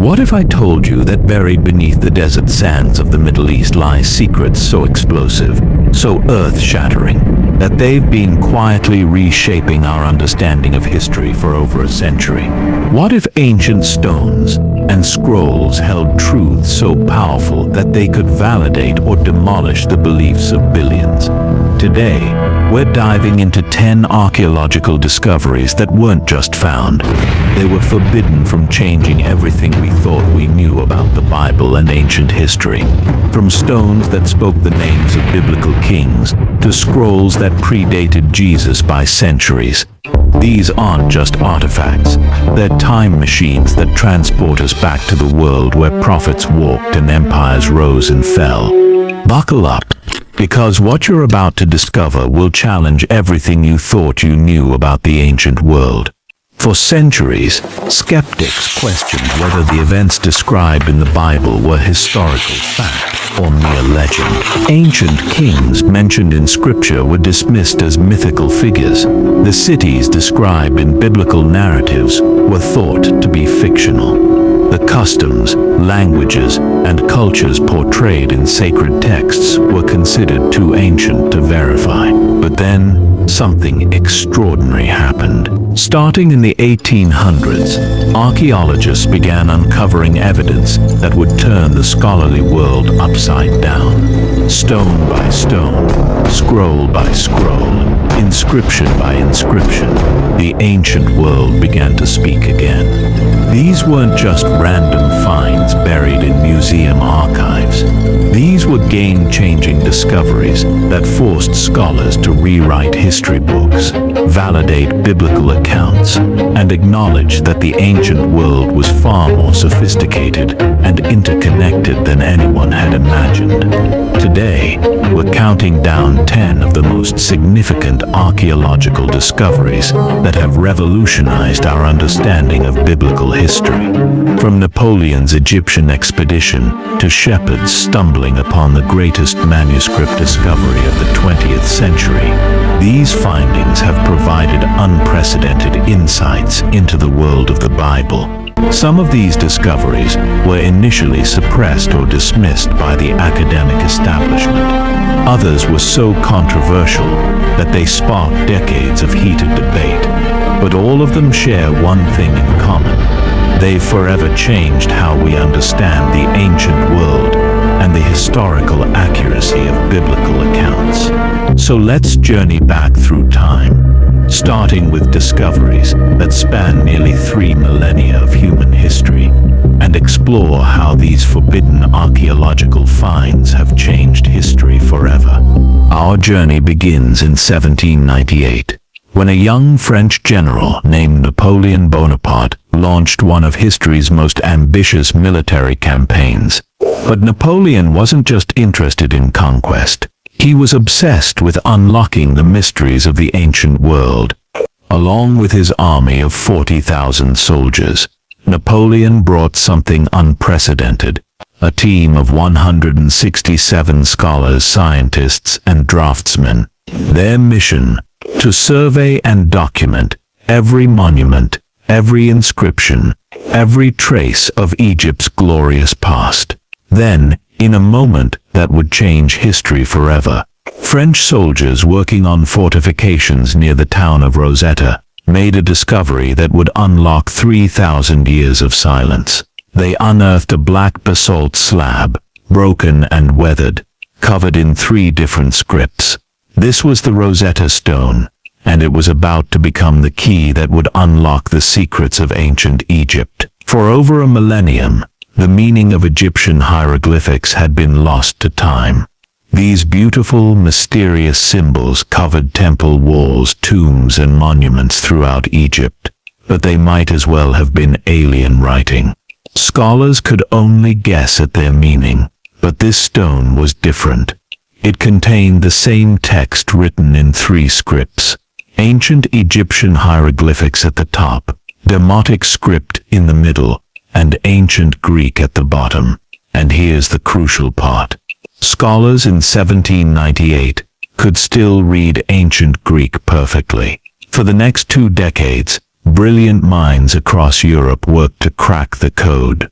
What if I told you that buried beneath the desert sands of the Middle East lie secrets so explosive, so earth-shattering, that they've been quietly reshaping our understanding of history for over a century? What if ancient stones and scrolls held truths so powerful that they could validate or demolish the beliefs of billions? Today, we're diving into 10 archaeological discoveries that weren't just found. They were forbidden from changing everything we thought we knew about the Bible and ancient history. From stones that spoke the names of biblical kings to scrolls that predated Jesus by centuries. These aren't just artifacts. They're time machines that transport us back to the world where prophets walked and empires rose and fell. Buckle up, because what you're about to discover will challenge everything you thought you knew about the ancient world. For centuries, skeptics questioned whether the events described in the Bible were historical fact or mere legend. Ancient kings mentioned in Scripture were dismissed as mythical figures. The cities described in biblical narratives were thought to be fictional. The customs, languages, and cultures portrayed in sacred texts were considered too ancient to verify. But then, something extraordinary happened. Starting in the 1800s, archaeologists began uncovering evidence that would turn the scholarly world upside down. Stone by stone, scroll by scroll, inscription by inscription, the ancient world began to speak again. These weren't just random finds buried in museum archives. These were game-changing discoveries that forced scholars to rewrite history books, validate biblical accounts, and acknowledge that the ancient world was far more sophisticated and interconnected than anyone had imagined. Today, we're counting down 10 of the most significant archaeological discoveries that have revolutionized our understanding of biblical history. From Napoleon's Egyptian expedition to shepherds stumbling upon the greatest manuscript discovery of the 20th century, these findings have provided unprecedented insights into the world of the Bible. Some of these discoveries were initially suppressed or dismissed by the academic establishment. Others were so controversial that they sparked decades of heated debate. But all of them share one thing in common. They've forever changed how we understand the ancient world and the historical accuracy of biblical accounts. So let's journey back through time, starting with discoveries that span nearly 3 millennia of human history, and explore how these forbidden archaeological finds have changed history forever. Our journey begins in 1798. When a young French general named Napoleon Bonaparte launched one of history's most ambitious military campaigns. But Napoleon wasn't just interested in conquest. He was obsessed with unlocking the mysteries of the ancient world. Along with his army of 40,000 soldiers, Napoleon brought something unprecedented. A team of 167 scholars, scientists, and draftsmen. Their mission: to survey and document every monument, every inscription, every trace of Egypt's glorious past. Then, in a moment that would change history forever, French soldiers working on fortifications near the town of Rosetta made a discovery that would unlock 3,000 years of silence. They unearthed a black basalt slab, broken and weathered, covered in 3 different scripts. This was the Rosetta Stone, and it was about to become the key that would unlock the secrets of ancient Egypt. For over a millennium, the meaning of Egyptian hieroglyphics had been lost to time. These beautiful, mysterious symbols covered temple walls, tombs, and monuments throughout Egypt, but they might as well have been alien writing. Scholars could only guess at their meaning, but this stone was different. It contained the same text written in 3 scripts. Ancient Egyptian hieroglyphics at the top, Demotic script in the middle, and ancient Greek at the bottom. And here's the crucial part. Scholars in 1798 could still read ancient Greek perfectly. For the next 2 decades, brilliant minds across Europe worked to crack the code.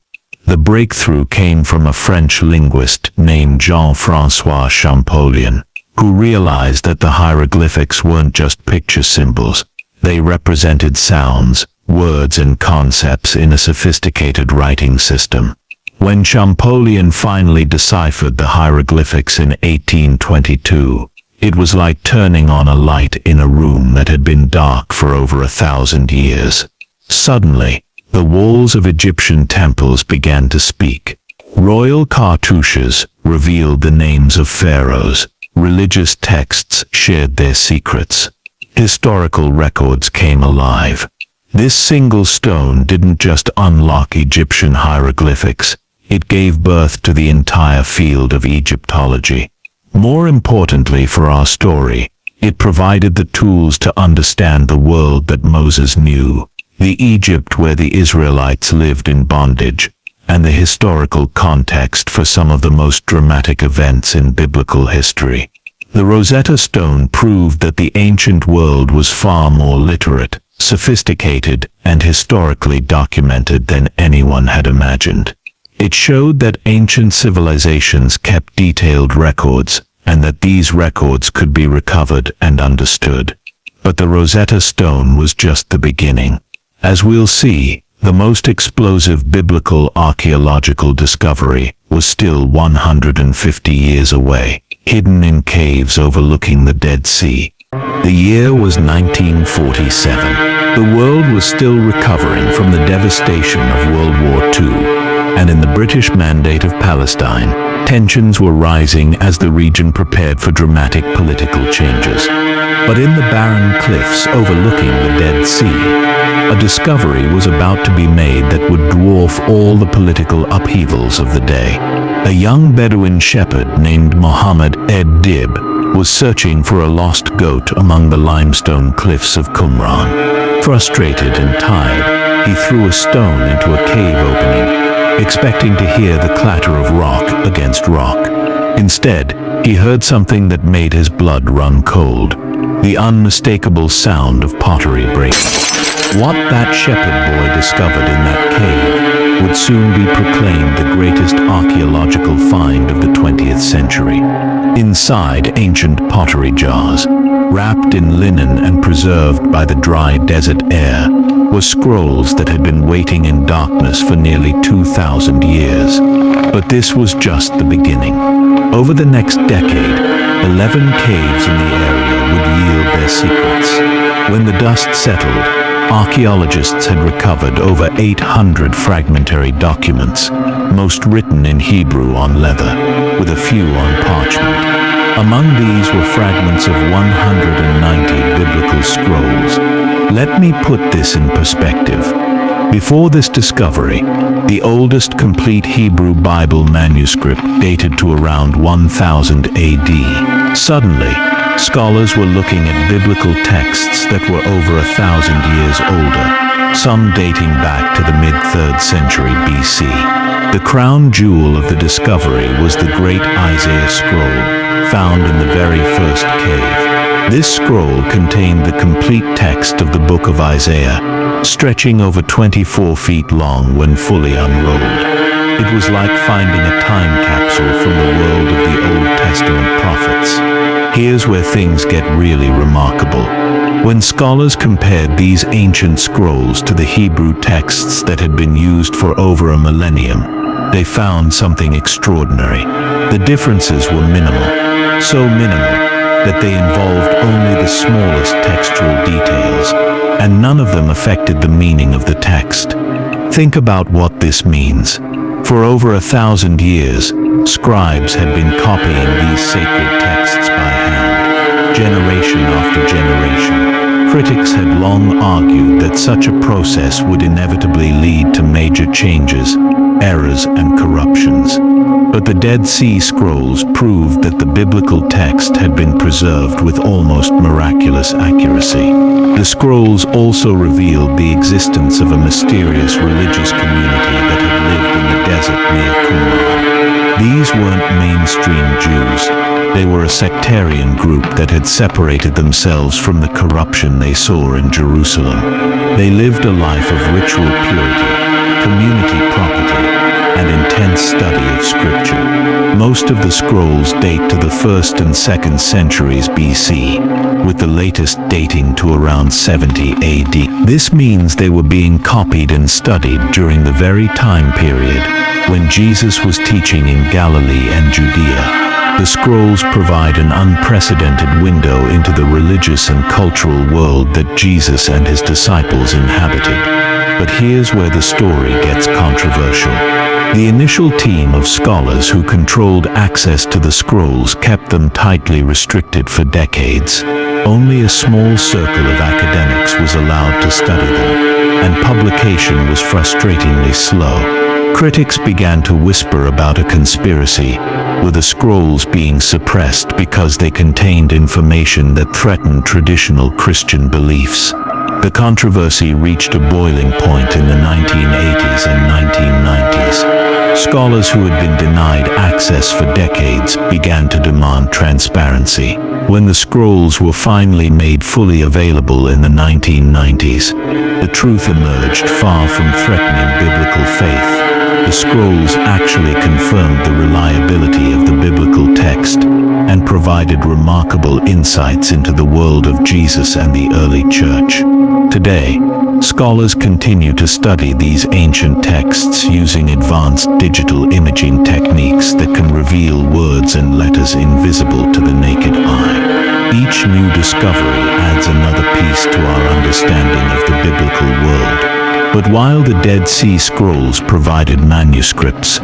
The breakthrough came from a French linguist named Jean-François Champollion, who realized that the hieroglyphics weren't just picture symbols. They represented sounds, words and concepts in a sophisticated writing system. When Champollion finally deciphered the hieroglyphics in 1822, it was like turning on a light in a room that had been dark for over 1,000 years. Suddenly, the walls of Egyptian temples began to speak. Royal cartouches revealed the names of pharaohs. Religious texts shared their secrets. Historical records came alive. This single stone didn't just unlock Egyptian hieroglyphics, it gave birth to the entire field of Egyptology. More importantly for our story, it provided the tools to understand the world that Moses knew, the Egypt where the Israelites lived in bondage, and the historical context for some of the most dramatic events in biblical history. The Rosetta Stone proved that the ancient world was far more literate, sophisticated, and historically documented than anyone had imagined. It showed that ancient civilizations kept detailed records, and that these records could be recovered and understood. But the Rosetta Stone was just the beginning. As we'll see, the most explosive biblical archaeological discovery was still 150 years away, hidden in caves overlooking the Dead Sea. The year was 1947. The world was still recovering from the devastation of World War II, and in the British Mandate of Palestine, tensions were rising as the region prepared for dramatic political changes. But in the barren cliffs overlooking the Dead Sea, a discovery was about to be made that would dwarf all the political upheavals of the day. A young Bedouin shepherd named Mohammed Ed-Dib was searching for a lost goat among the limestone cliffs of Qumran. Frustrated and tired, he threw a stone into a cave opening, expecting to hear the clatter of rock against rock. Instead, he heard something that made his blood run cold, the unmistakable sound of pottery breaking. What that shepherd boy discovered in that cave would soon be proclaimed the greatest archaeological find of the 20th century. Inside ancient pottery jars, wrapped in linen and preserved by the dry desert air, were scrolls that had been waiting in darkness for nearly 2,000 years. But this was just the beginning. Over the next decade, 11 caves in the area would yield their secrets. When the dust settled, archaeologists had recovered over 800 fragmentary documents, most written in Hebrew on leather, with a few on parchment. Among these were fragments of 190 biblical scrolls. Let me put this in perspective. Before this discovery, the oldest complete Hebrew Bible manuscript dated to around 1000 AD. Suddenly, scholars were looking at biblical texts that were over 1,000 years older, some dating back to the mid-3rd century BC. The crown jewel of the discovery was the great Isaiah scroll, found in the very first cave. This scroll contained the complete text of the book of Isaiah, stretching over 24 feet long when fully unrolled. It was like finding a time capsule from the world of the Old Testament prophets. Here's where things get really remarkable. When scholars compared these ancient scrolls to the Hebrew texts that had been used for over a millennium, they found something extraordinary. The differences were minimal, so minimal that they involved only the smallest textual details, and none of them affected the meaning of the text. Think about what this means. For over 1,000 years, scribes had been copying these sacred texts by hand, generation after generation. Critics had long argued that such a process would inevitably lead to major changes, errors, and corruptions. But the Dead Sea Scrolls proved that the biblical text had been preserved with almost miraculous accuracy. The scrolls also revealed the existence of a mysterious religious community that had lived in the desert near Qumran. These weren't mainstream Jews. They were a sectarian group that had separated themselves from the corruption they saw in Jerusalem. They lived a life of ritual purity, community property, and most of the scrolls date to the 1st and 2nd centuries BC, with the latest dating to around 70 AD. This means they were being copied and studied during the very time period when Jesus was teaching in Galilee and Judea. The scrolls provide an unprecedented window into the religious and cultural world that Jesus and his disciples inhabited. But here's where the story gets controversial. The initial team of scholars who controlled access to the scrolls kept them tightly restricted for decades. Only a small circle of academics was allowed to study them, and publication was frustratingly slow. Critics began to whisper about a conspiracy, with the scrolls being suppressed because they contained information that threatened traditional Christian beliefs. The controversy reached a boiling point in the 1980s and 1990s. Scholars who had been denied access for decades began to demand transparency. When the scrolls were finally made fully available in the 1990s, the truth emerged far from threatening biblical faith. The scrolls actually confirmed the reliability of the biblical text and provided remarkable insights into the world of Jesus and the early church. Today, scholars continue to study these ancient texts using advanced digital imaging techniques that can reveal words and letters invisible to the naked eye. Each new discovery adds another piece to our understanding of the biblical world. But while the Dead Sea Scrolls provided manuscripts,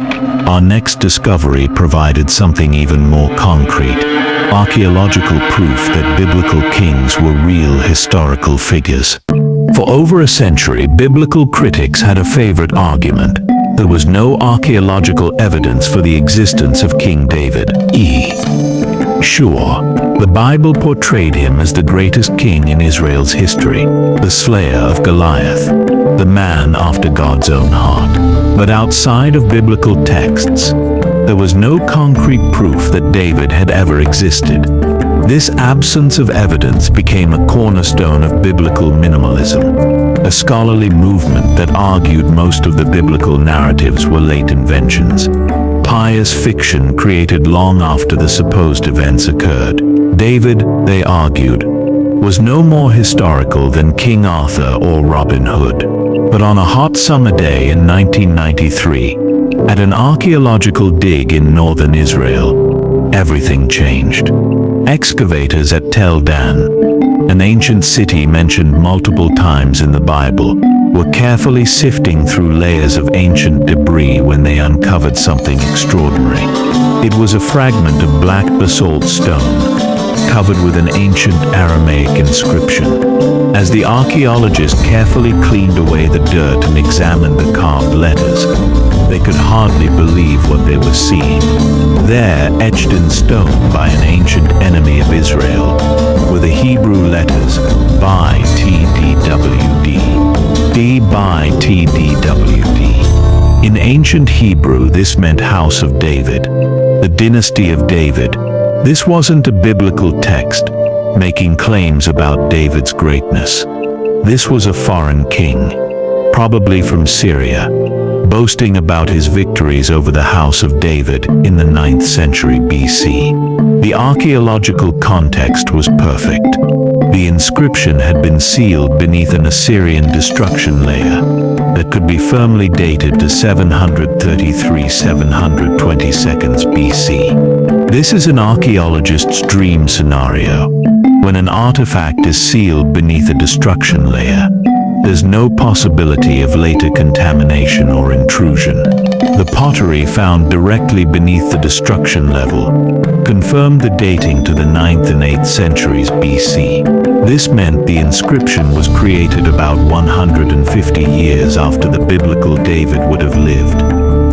our next discovery provided something even more concrete: archaeological proof that biblical kings were real historical figures. For over a century, biblical critics had a favorite argument. There was no archaeological evidence for the existence of King David. Sure, the Bible portrayed him as the greatest king in Israel's history, the slayer of Goliath, the man after God's own heart. But outside of biblical texts, there was no concrete proof that David had ever existed. This absence of evidence became a cornerstone of biblical minimalism, a scholarly movement that argued most of the biblical narratives were late inventions, pious fiction created long after the supposed events occurred. David, they argued, was no more historical than King Arthur or Robin Hood. But on a hot summer day in 1993, at an archaeological dig in northern Israel, everything changed. Excavators at Tel Dan, an ancient city mentioned multiple times in the Bible, were carefully sifting through layers of ancient debris when they uncovered something extraordinary. It was a fragment of black basalt stone, covered with an ancient Aramaic inscription. As the archaeologists carefully cleaned away the dirt and examined the carved letters, they could hardly believe what they were seeing. There, etched in stone by an ancient enemy of Israel, were the Hebrew letters by TDWD. D by TDWD. In ancient Hebrew, this meant House of David, the dynasty of David. This wasn't a biblical text making claims about David's greatness. This was a foreign king, probably from Syria, boasting about his victories over the House of David in the 9th century BC. The archaeological context was perfect. The inscription had been sealed beneath an Assyrian destruction layer that could be firmly dated to 733–722 BC. This is an archaeologist's dream scenario. When an artifact is sealed beneath a destruction layer, there's no possibility of later contamination or intrusion. The pottery found directly beneath the destruction level confirmed the dating to the 9th and 8th centuries BC. This meant the inscription was created about 150 years after the biblical David would have lived,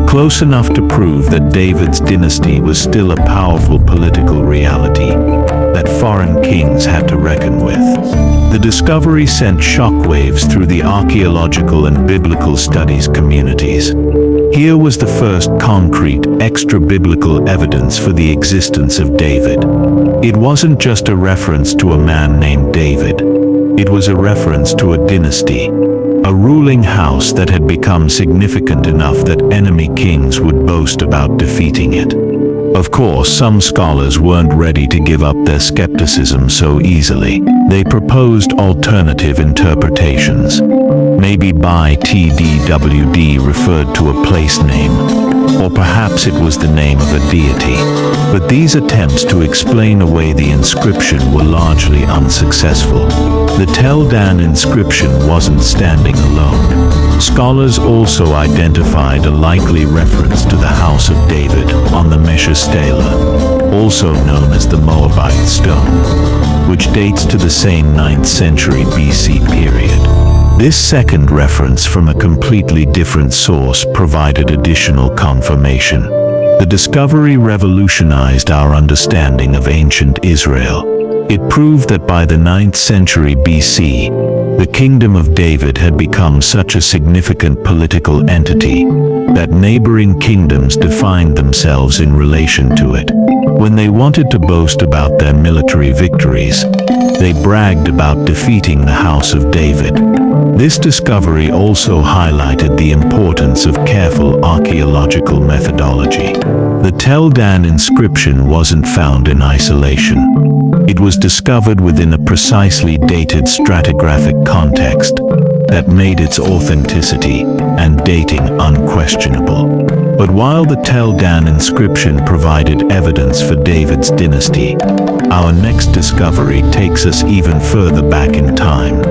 close enough to prove that David's dynasty was still a powerful political reality that foreign kings had to reckon with. The discovery sent shockwaves through the archaeological and biblical studies communities. Here was the first concrete, extra-biblical evidence for the existence of David. It wasn't just a reference to a man named David. It was a reference to a dynasty, a ruling house that had become significant enough that enemy kings would boast about defeating it. Of course, some scholars weren't ready to give up their skepticism so easily. They proposed alternative interpretations. Maybe ByTDWD referred to a place name, or perhaps it was the name of a deity. But these attempts to explain away the inscription were largely unsuccessful. The Tel Dan inscription wasn't standing alone. Scholars also identified a likely reference to the House of David on the Mesha Stela, also known as the Moabite stone, which dates to the same 9th century BC period. This second reference from a completely different source provided additional confirmation. The discovery revolutionized our understanding of ancient Israel. It proved that by the 9th century BC, the Kingdom of David had become such a significant political entity that neighboring kingdoms defined themselves in relation to it. When they wanted to boast about their military victories, they bragged about defeating the House of David. This discovery also highlighted the importance of careful archaeological methodology. The Tel Dan inscription wasn't found in isolation. It was discovered within a precisely dated stratigraphic context that made its authenticity and dating unquestionable. But while the Tel Dan inscription provided evidence for David's dynasty, our next discovery takes us even further back in time,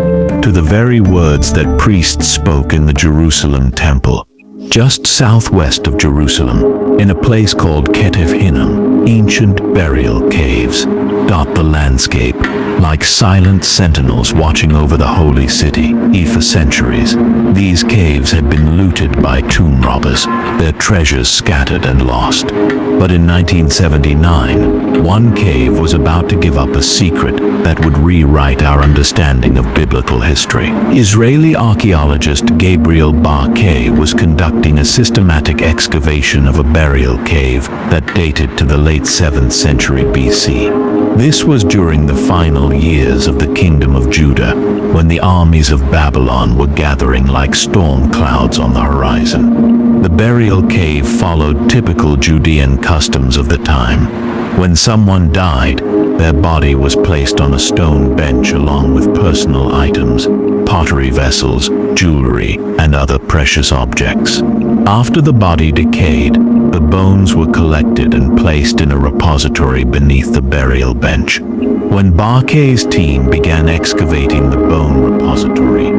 to the very words that priests spoke in the Jerusalem temple. Just southwest of Jerusalem, in a place called Ketef Hinnom, ancient burial caves dot the landscape like silent sentinels watching over the holy city. For centuries, these caves had been looted by tomb robbers, their treasures scattered and lost. But in 1979, one cave was about to give up a secret that would rewrite our understanding of biblical history. Israeli archaeologist Gabriel Bar-Kay was conducting a systematic excavation of a burial cave that dated to the late 7th century BC. This was during the final years of the Kingdom of Judah, when the armies of Babylon were gathering like storm clouds on the horizon. The burial cave followed typical Judean customs of the time. When someone died, their body was placed on a stone bench along with personal items, pottery vessels, jewelry, and other precious objects. After the body decayed, the bones were collected and placed in a repository beneath the burial bench. When Bar-Kay's team began excavating the bone repository,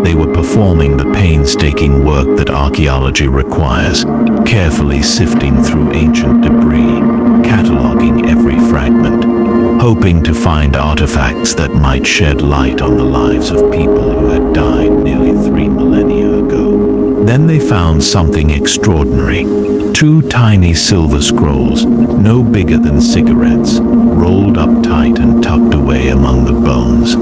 they were performing the painstaking work that archaeology requires, carefully sifting through ancient debris, cataloging every fragment, hoping to find artifacts that might shed light on the lives of people who had died nearly 3 millennia ago. Then they found something extraordinary. 2 tiny silver scrolls, no bigger than cigarettes, rolled up tight and tucked away among the bones.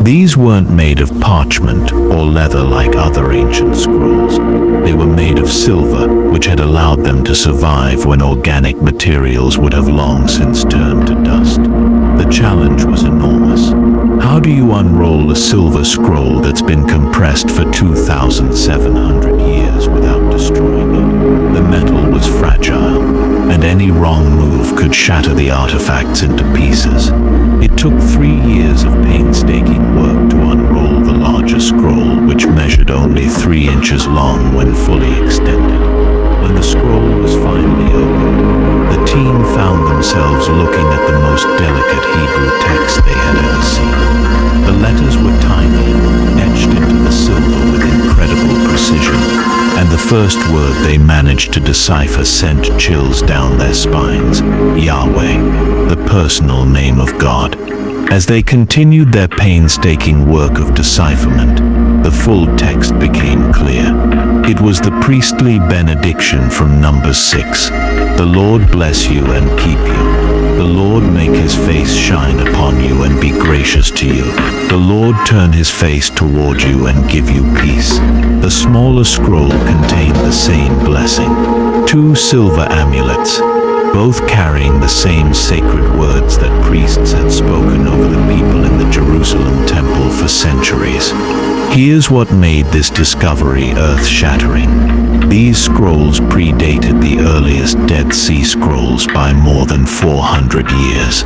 These weren't made of parchment or leather like other ancient scrolls. They were made of silver, which had allowed them to survive when organic materials would have long since turned to dust. The challenge was enormous. How do you unroll a silver scroll that's been compressed for 2,700 years without destroying it? The metal was fragile, and any wrong move could shatter the artifacts into pieces. It took 3 years of painstaking work to unroll the larger scroll, which measured only 3 inches long when fully extended. When the scroll was finally opened, the team found themselves looking at the most delicate Hebrew text they had ever seen. The letters were tiny, etched into the silver with incredible precision, and the first word they managed to decipher sent chills down their spines: Yahweh, the personal name of God. As they continued their painstaking work of decipherment, the full text became clear. It was the priestly benediction from Numbers 6. The Lord bless you and keep you. The Lord make his face shine upon you and be gracious to you. The Lord turn his face toward you and give you peace. The smaller scroll contained the same blessing. 2 silver amulets, both carrying the same sacred words that priests had spoken over the people in the Jerusalem temple for centuries. Here's what made this discovery earth-shattering. These scrolls predated the earliest Dead Sea Scrolls by more than 400 years.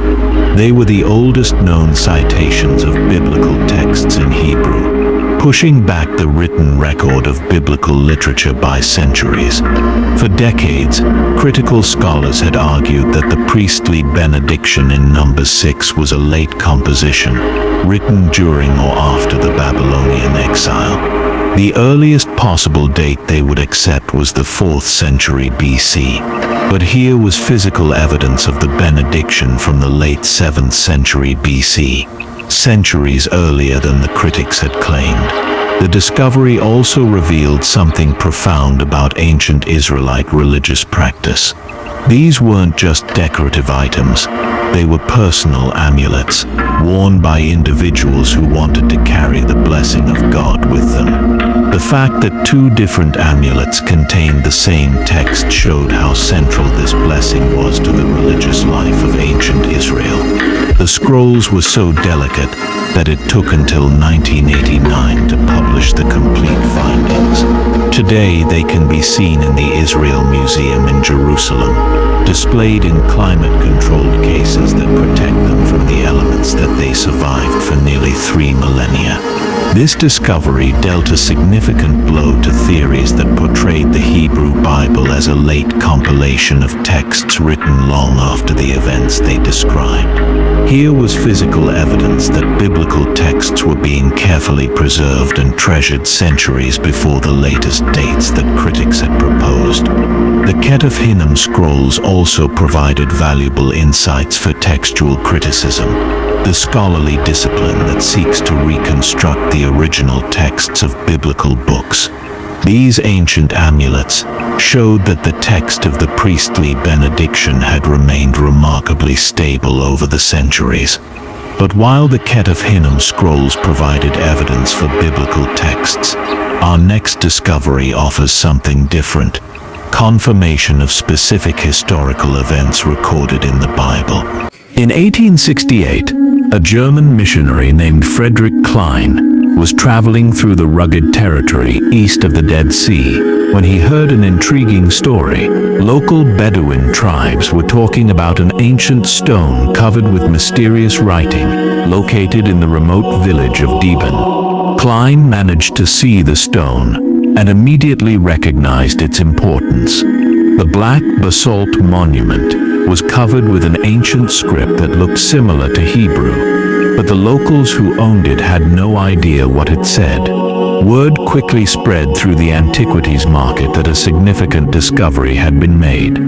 They were the oldest known citations of biblical texts in Hebrew, pushing back the written record of biblical literature by centuries. For decades, critical scholars had argued that the priestly benediction in Numbers 6 was a late composition, written during or after the Babylonian exile. The earliest possible date they would accept was the 4th century BC, but here was physical evidence of the benediction from the late 7th century BC, centuries earlier than the critics had claimed. The discovery also revealed something profound about ancient Israelite religious practice. These weren't just decorative items, they were personal amulets, worn by individuals who wanted to carry the blessing of God with them. The fact that two different amulets contained the same text showed how central this blessing was to the religious life of ancient Israel. The scrolls were so delicate that it took until 1989 to publish the complete findings. Today they can be seen in the Israel Museum in Jerusalem, displayed in climate-controlled cases that protect them from the elements that they survived for nearly 3 millennia. This discovery dealt a significant blow to theories that portrayed the Hebrew Bible as a late compilation of texts written long after the events they described. Here was physical evidence that biblical texts were being carefully preserved and treasured centuries before the latest dates that critics had proposed. The Ketef Hinnom scrolls also provided valuable insights for textual criticism, the scholarly discipline that seeks to reconstruct the original texts of biblical books. These ancient amulets showed that the text of the priestly benediction had remained remarkably stable over the centuries. But while the Ketef Hinnom scrolls provided evidence for biblical texts, our next discovery offers something different: confirmation of specific historical events recorded in the Bible. In 1868, a German missionary named Frederick Klein was traveling through the rugged territory east of the Dead Sea when he heard an intriguing story. Local Bedouin tribes were talking about an ancient stone covered with mysterious writing located in the remote village of Deben. Klein managed to see the stone and immediately recognized its importance. The black basalt monument was covered with an ancient script that looked similar to Hebrew, but the locals who owned it had no idea what it said. Word quickly spread through the antiquities market that a significant discovery had been made.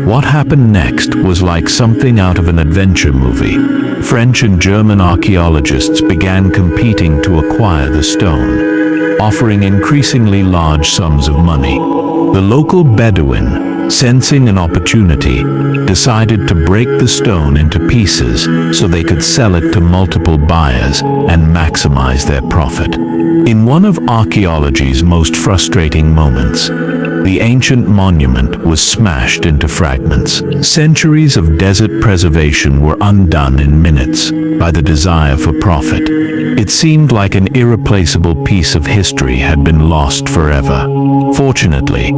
What happened next was like something out of an adventure movie. French and German archaeologists began competing to acquire the stone, offering increasingly large sums of money. The local Bedouin, sensing an opportunity, decided to break the stone into pieces so they could sell it to multiple buyers and maximize their profit. In one of archaeology's most frustrating moments, the ancient monument was smashed into fragments. Centuries of desert preservation were undone in minutes by the desire for profit. It seemed like an irreplaceable piece of history had been lost forever. Fortunately,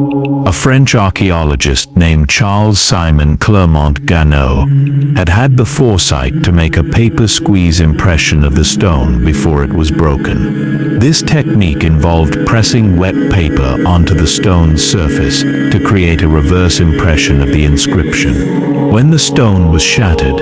a French archaeologist named Charles-Simon Clermont-Ganneau had the foresight to make a paper squeeze impression of the stone before it was broken. This technique involved pressing wet paper onto the stone's surface to create a reverse impression of the inscription. When the stone was shattered,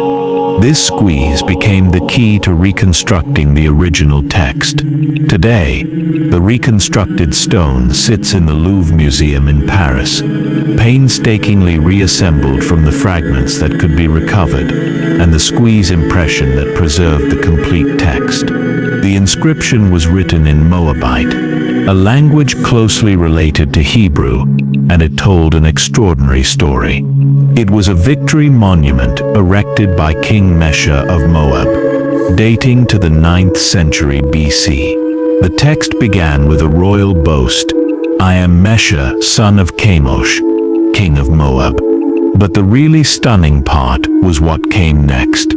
this squeeze became the key to reconstructing the original text. Today, the reconstructed stone sits in the Louvre Museum in Paris, painstakingly reassembled from the fragments that could be recovered and the squeeze impression that preserved the complete text. The inscription was written in Moabite, a language closely related to Hebrew, and it told an extraordinary story. It was a victory monument erected by King Mesha of Moab, dating to the 9th century BC. The text began with a royal boast: "I am Mesha, son of Chemosh, king of Moab." But the really stunning part was what came next.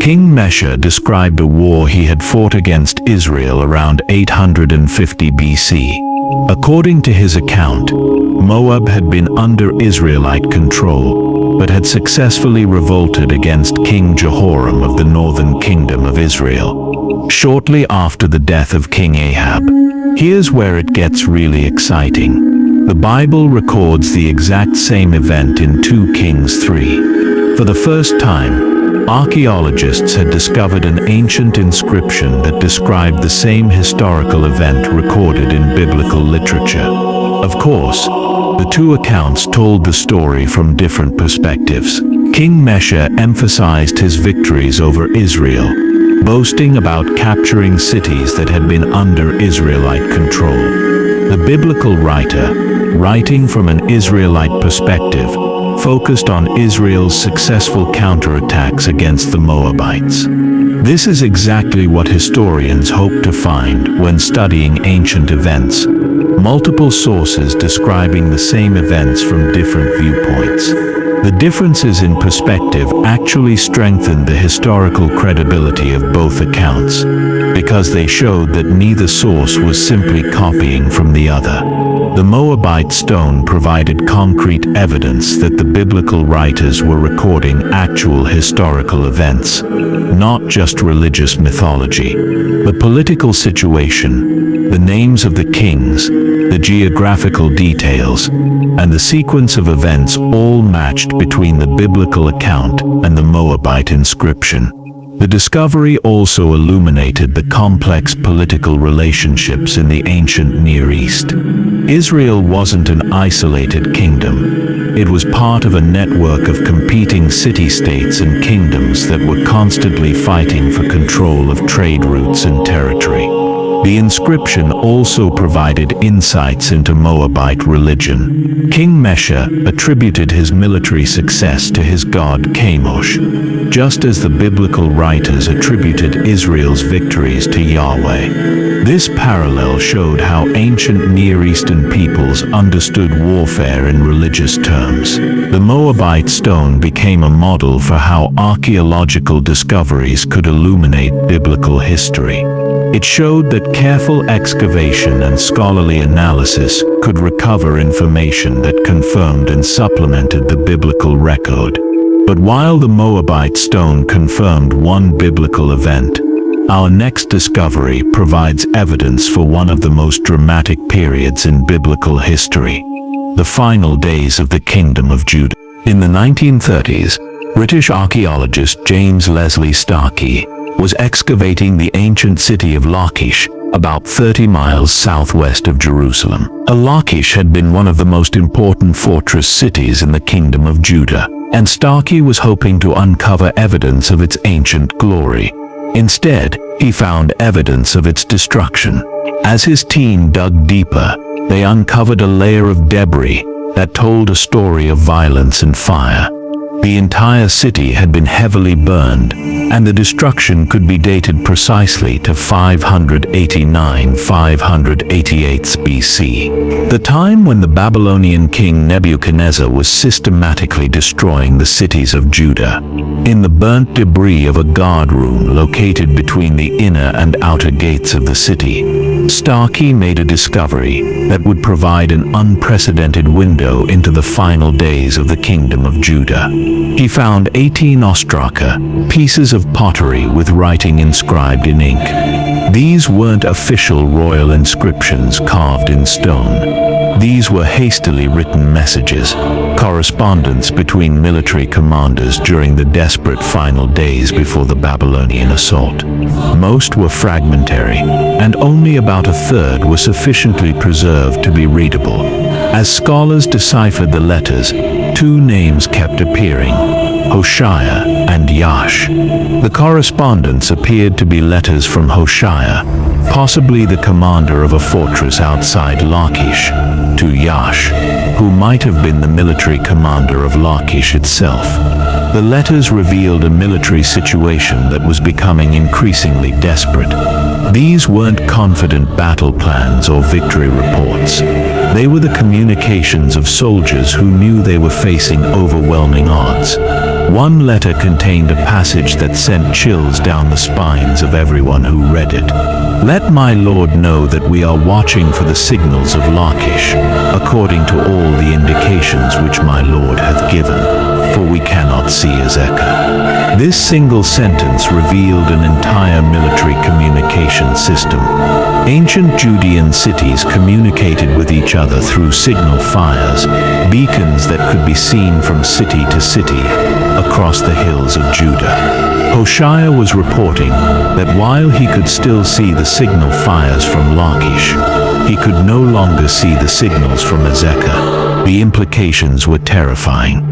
King Mesha described a war he had fought against Israel around 850 BC. According to his account, Moab had been under Israelite control, but had successfully revolted against King Jehoram of the northern kingdom of Israel, shortly after the death of King Ahab. Here's where it gets really exciting. The Bible records the exact same event in 2 Kings 3. For the first time, archaeologists had discovered an ancient inscription that described the same historical event recorded in biblical literature. Of course, the two accounts told the story from different perspectives. King Mesha emphasized his victories over Israel, boasting about capturing cities that had been under Israelite control. The biblical writer, writing from an Israelite perspective, focused on Israel's successful counterattacks against the Moabites. This is exactly what historians hope to find when studying ancient events. Multiple sources describing the same events from different viewpoints. The differences in perspective actually strengthened the historical credibility of both accounts, because they showed that neither source was simply copying from the other. The Moabite stone provided concrete evidence that the biblical writers were recording actual historical events, not just religious mythology. The political situation, the names of the kings, the geographical details, and the sequence of events all matched between the biblical account and the Moabite inscription. The discovery also illuminated the complex political relationships in the ancient Near East. Israel wasn't an isolated kingdom. It was part of a network of competing city-states and kingdoms that were constantly fighting for control of trade routes and territory. The inscription also provided insights into Moabite religion. King Mesha attributed his military success to his god Chemosh, just as the biblical writers attributed Israel's victories to Yahweh. This parallel showed how ancient Near Eastern peoples understood warfare in religious terms. The Moabite stone became a model for how archaeological discoveries could illuminate biblical history. It showed that careful excavation and scholarly analysis could recover information that confirmed and supplemented the biblical record. But while the Moabite stone confirmed one biblical event, our next discovery provides evidence for one of the most dramatic periods in biblical history, the final days of the Kingdom of Judah. In the 1930s, British archaeologist James Leslie Starkey was excavating the ancient city of Lachish, about 30 miles southwest of Jerusalem. Lachish had been one of the most important fortress cities in the Kingdom of Judah, and Starkey was hoping to uncover evidence of its ancient glory. Instead, he found evidence of its destruction. As his team dug deeper, they uncovered a layer of debris that told a story of violence and fire. The entire city had been heavily burned, and the destruction could be dated precisely to 589–588 BC, the time when the Babylonian king Nebuchadnezzar was systematically destroying the cities of Judah. In the burnt debris of a guard room located between the inner and outer gates of the city, Starkey made a discovery that would provide an unprecedented window into the final days of the Kingdom of Judah. He found 18 ostraka, pieces of pottery with writing inscribed in ink. These weren't official royal inscriptions carved in stone. These were hastily written messages, correspondence between military commanders during the desperate final days before the Babylonian assault. Most were fragmentary, and only about a third were sufficiently preserved to be readable. As scholars deciphered the letters, two names kept appearing: Hoshea and Yash. The correspondence appeared to be letters from Hoshea, possibly the commander of a fortress outside Lachish, to Yash, who might have been the military commander of Lachish itself. The letters revealed a military situation that was becoming increasingly desperate. These weren't confident battle plans or victory reports. They were the communications of soldiers who knew they were facing overwhelming odds. One letter contained a passage that sent chills down the spines of everyone who read it. "Let my Lord know that we are watching for the signals of Lachish, according to all the indications which my Lord hath given, for we cannot see Azekah." This single sentence revealed an entire military communication system. Ancient Judean cities communicated with each other through signal fires, beacons that could be seen from city to city across the hills of Judah. Hoshea was reporting that while he could still see the signal fires from Lachish, he could no longer see the signals from Azekah. The implications were terrifying.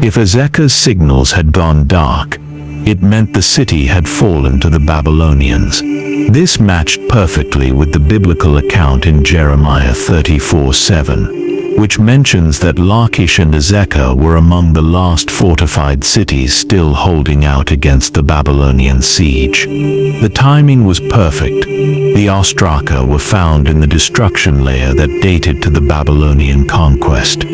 If Azekah's signals had gone dark, it meant the city had fallen to the Babylonians. This matched perfectly with the biblical account in Jeremiah 34:7, which mentions that Lachish and Azekah were among the last fortified cities still holding out against the Babylonian siege. The timing was perfect. The ostraka were found in the destruction layer that dated to the Babylonian conquest,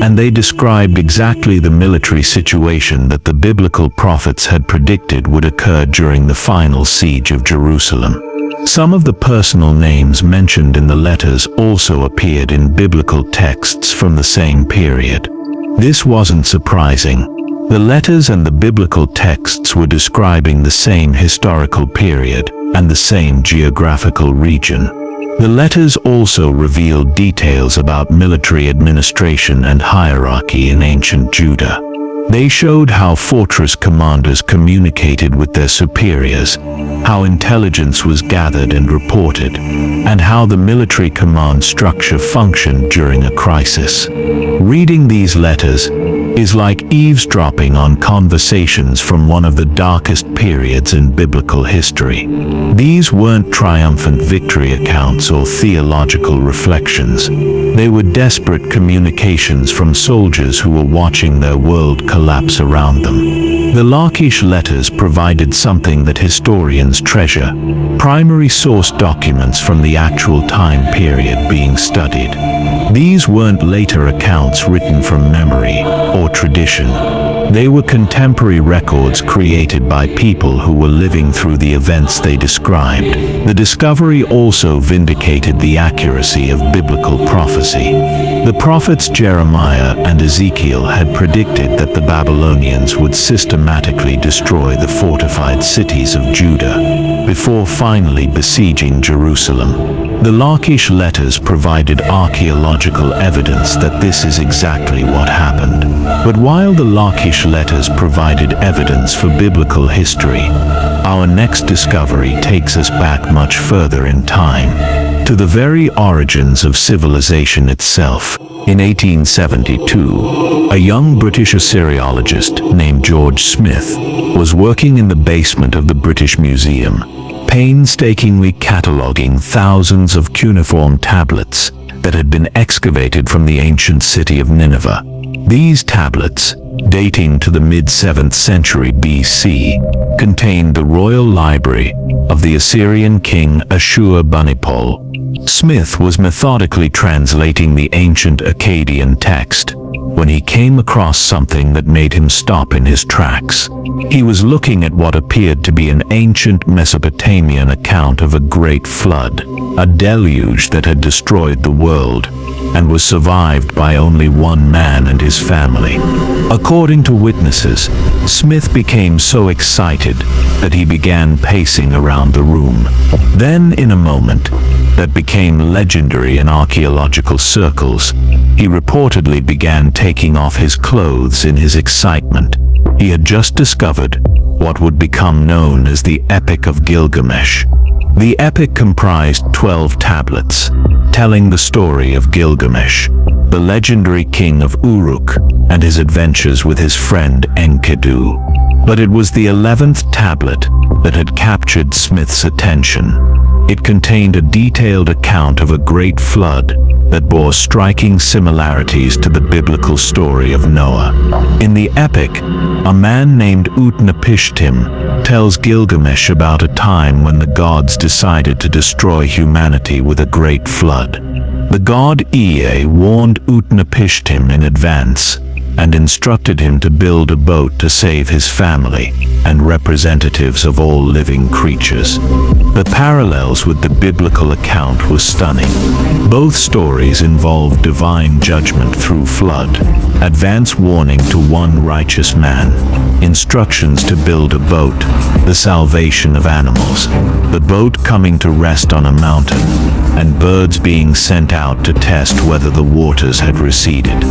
and they described exactly the military situation that the biblical prophets had predicted would occur during the final siege of Jerusalem. Some of the personal names mentioned in the letters also appeared in biblical texts from the same period. This wasn't surprising. The letters and the biblical texts were describing the same historical period and the same geographical region. The letters also revealed details about military administration and hierarchy in ancient Judah. They showed how fortress commanders communicated with their superiors, how intelligence was gathered and reported, and how the military command structure functioned during a crisis. Reading these letters is like eavesdropping on conversations from one of the darkest periods in biblical history. These weren't triumphant victory accounts or theological reflections. They were desperate communications from soldiers who were watching their world collapse around them. The Lachish letters provided something that historians treasure: primary source documents from the actual time period being studied. These weren't later accounts written from memory or tradition. They were contemporary records created by people who were living through the events they described. The discovery also vindicated the accuracy of biblical prophecy. The prophets Jeremiah and Ezekiel had predicted that the Babylonians would systematically destroy the fortified cities of Judah before finally besieging Jerusalem. The Lachish letters provided archaeological evidence that this is exactly what happened. But while the Lachish letters provided evidence for biblical history, our next discovery takes us back much further in time, to the very origins of civilization itself. In 1872, a young British Assyriologist named George Smith was working in the basement of the British Museum, painstakingly cataloging thousands of cuneiform tablets that had been excavated from the ancient city of Nineveh. These tablets, dating to the mid-7th century BC, contained the royal library of the Assyrian king Ashur-banipal. Smith was methodically translating the ancient Akkadian text when he came across something that made him stop in his tracks. He was looking at what appeared to be an ancient Mesopotamian account of a great flood, a deluge that had destroyed the world and was survived by only one man and his family. According to witnesses, Smith became so excited that he began pacing around the room. Then, in a moment that became legendary in archaeological circles, he reportedly began taking off his clothes in his excitement. He had just discovered what would become known as the Epic of Gilgamesh. The epic comprised 12 tablets, telling the story of Gilgamesh, the legendary king of Uruk, and his adventures with his friend Enkidu. But it was the 11th tablet that had captured Smith's attention. It contained a detailed account of a great flood that bore striking similarities to the biblical story of Noah. In the epic, a man named Utnapishtim tells Gilgamesh about a time when the gods decided to destroy humanity with a great flood. The god Ea warned Utnapishtim in advance, and instructed him to build a boat to save his family and representatives of all living creatures. The parallels with the biblical account were stunning. Both stories involve divine judgment through flood, advance warning to one righteous man, instructions to build a boat, the salvation of animals, the boat coming to rest on a mountain, and birds being sent out to test whether the waters had receded.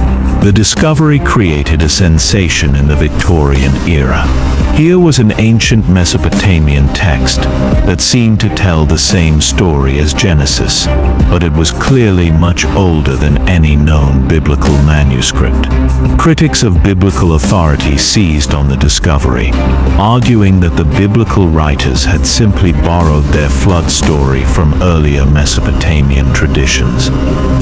The discovery created a sensation in the Victorian era. Here was an ancient Mesopotamian text that seemed to tell the same story as Genesis, but it was clearly much older than any known biblical manuscript. Critics of biblical authority seized on the discovery, arguing that the biblical writers had simply borrowed their flood story from earlier Mesopotamian traditions.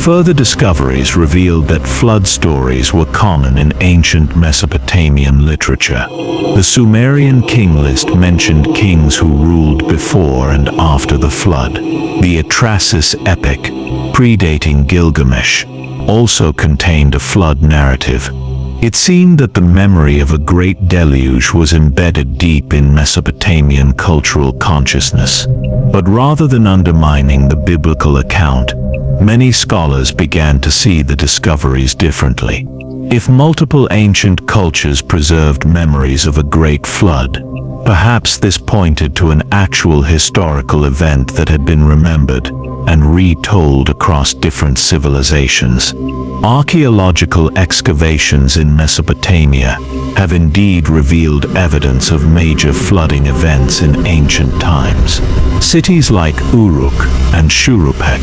Further discoveries revealed that flood stories were common in ancient Mesopotamian literature. The Sumerian king list mentioned kings who ruled before and after the flood. The Atrahasis epic, predating Gilgamesh, also contained a flood narrative. It seemed that the memory of a great deluge was embedded deep in Mesopotamian cultural consciousness. But rather than undermining the biblical account, many scholars began to see the discoveries differently. If multiple ancient cultures preserved memories of a great flood, perhaps this pointed to an actual historical event that had been remembered and retold across different civilizations. Archaeological excavations in Mesopotamia have indeed revealed evidence of major flooding events in ancient times. Cities like Uruk and Shuruppak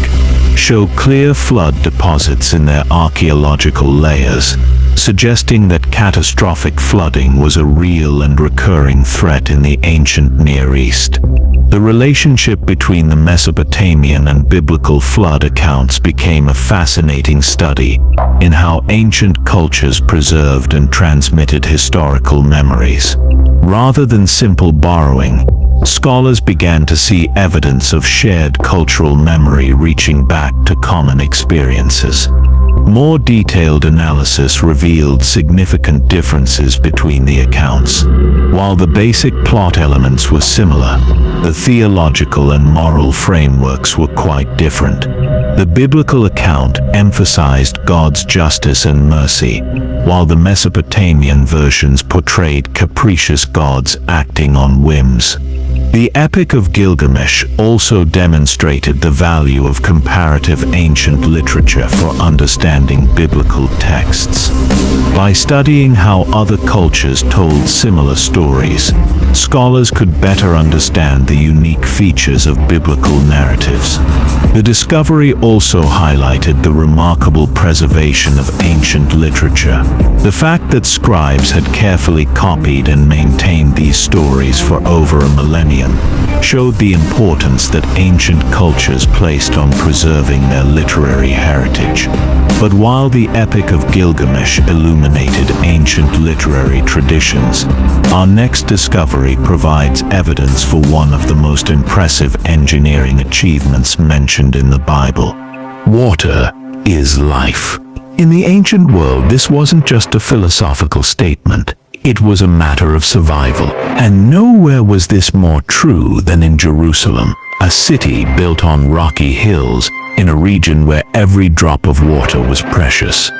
show clear flood deposits in their archaeological layers, suggesting that catastrophic flooding was a real and recurring threat in the ancient Near East. The relationship between the Mesopotamian and biblical flood accounts became a fascinating study in how ancient cultures preserved and transmitted historical memories. Rather than simple borrowing, scholars began to see evidence of shared cultural memory reaching back to common experiences. More detailed analysis revealed significant differences between the accounts. While the basic plot elements were similar, the theological and moral frameworks were quite different. The biblical account emphasized God's justice and mercy, while the Mesopotamian versions portrayed capricious gods acting on whims. The Epic of Gilgamesh also demonstrated the value of comparative ancient literature for understanding biblical texts. By studying how other cultures told similar stories, scholars could better understand the unique features of biblical narratives. The discovery also highlighted the remarkable preservation of ancient literature. The fact that scribes had carefully copied and maintained these stories for over a millennium showed the importance that ancient cultures placed on preserving their literary heritage. But while the Epic of Gilgamesh illuminated ancient literary traditions, our next discovery provides evidence for one of the most impressive engineering achievements mentioned in the Bible. Water is life. In the ancient world, this wasn't just a philosophical statement. It was a matter of survival. And nowhere was this more true than in Jerusalem, a city built on rocky hills in a region where every drop of water was precious.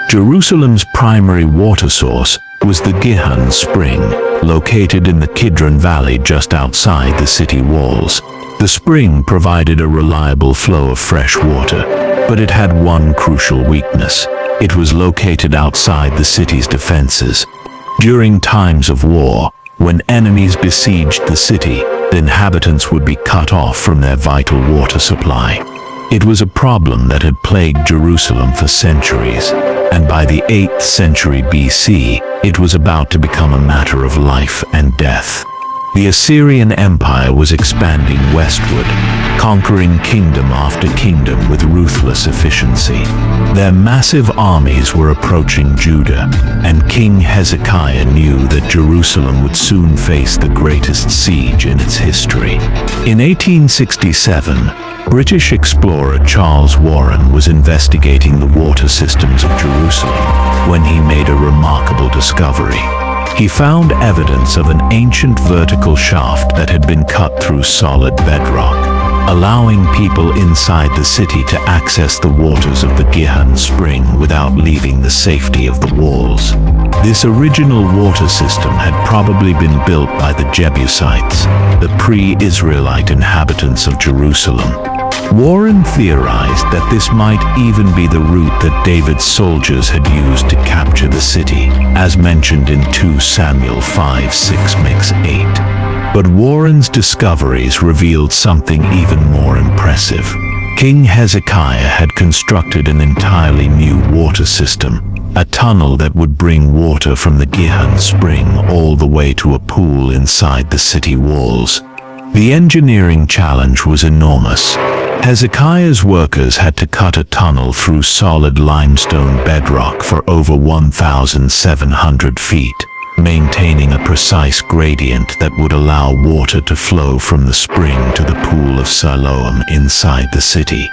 Jerusalem's primary water source was the Gihon Spring, located in the Kidron Valley just outside the city walls. The spring provided a reliable flow of fresh water, but it had one crucial weakness. It was located outside the city's defenses. During times of war, when enemies besieged the city, the inhabitants would be cut off from their vital water supply. It was a problem that had plagued Jerusalem for centuries, and by the 8th century BC, it was about to become a matter of life and death. The Assyrian Empire was expanding westward, conquering kingdom after kingdom with ruthless efficiency. Their massive armies were approaching Judah, and King Hezekiah knew that Jerusalem would soon face the greatest siege in its history. In 1867, British explorer Charles Warren was investigating the water systems of Jerusalem when he made a remarkable discovery. He found evidence of an ancient vertical shaft that had been cut through solid bedrock, allowing people inside the city to access the waters of the Gihon spring without leaving the safety of the walls. This original water system had probably been built by the Jebusites, the pre-Israelite inhabitants of Jerusalem. Warren theorized that this might even be the route that David's soldiers had used to capture the city, as mentioned in 2 Samuel 5:6-8. But Warren's discoveries revealed something even more impressive. King Hezekiah had constructed an entirely new water system, a tunnel that would bring water from the Gihon spring all the way to a pool inside the city walls. The engineering challenge was enormous. Hezekiah's workers had to cut a tunnel through solid limestone bedrock for over 1,700 feet, maintaining a precise gradient that would allow water to flow from the spring to the pool of Siloam inside the city.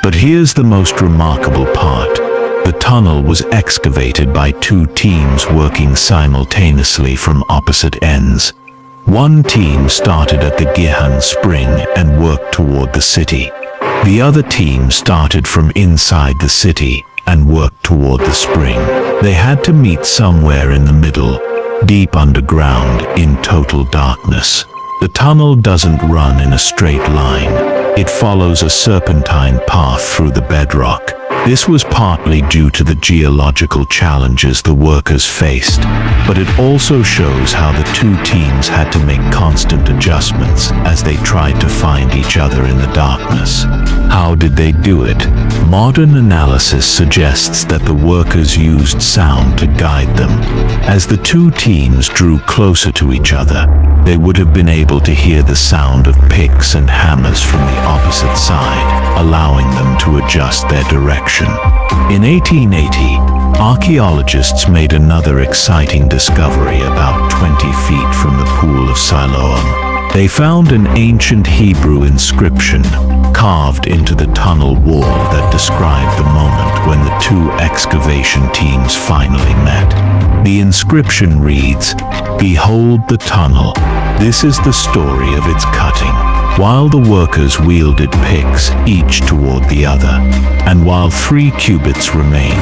But here's the most remarkable part. The tunnel was excavated by 2 teams working simultaneously from opposite ends. One team started at the Gihon spring and worked toward the city. The other team started from inside the city and worked toward the spring. They had to meet somewhere in the middle, deep underground in total darkness. The tunnel doesn't run in a straight line. It follows a serpentine path through the bedrock. This was partly due to the geological challenges the workers faced, but it also shows how the 2 teams had to make constant adjustments as they tried to find each other in the darkness. How did they do it? Modern analysis suggests that the workers used sound to guide them. As the 2 teams drew closer to each other, they would have been able to hear the sound of picks and hammers from the opposite side, allowing them to adjust their direction. In 1880, archaeologists made another exciting discovery about 20 feet from the pool of Siloam. They found an ancient Hebrew inscription carved into the tunnel wall that described the moment when the 2 excavation teams finally met. The inscription reads, "Behold the tunnel. This is the story of its cutting." While the workers wielded picks, each toward the other, and while 3 cubits remained,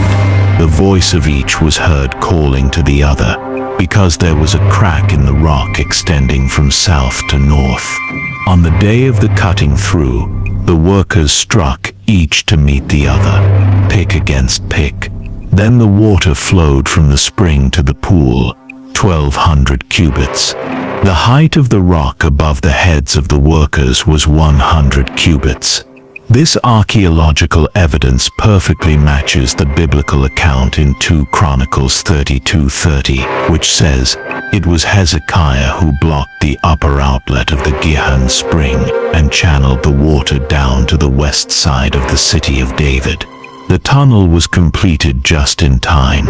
the voice of each was heard calling to the other, because there was a crack in the rock extending from south to north. On the day of the cutting through, the workers struck each to meet the other, pick against pick. Then the water flowed from the spring to the pool, 1,200 cubits. The height of the rock above the heads of the workers was 100 cubits. This archaeological evidence perfectly matches the biblical account in 2 Chronicles 32:30, which says, "It was Hezekiah who blocked the upper outlet of the Gihon spring and channeled the water down to the west side of the city of David." The tunnel was completed just in time.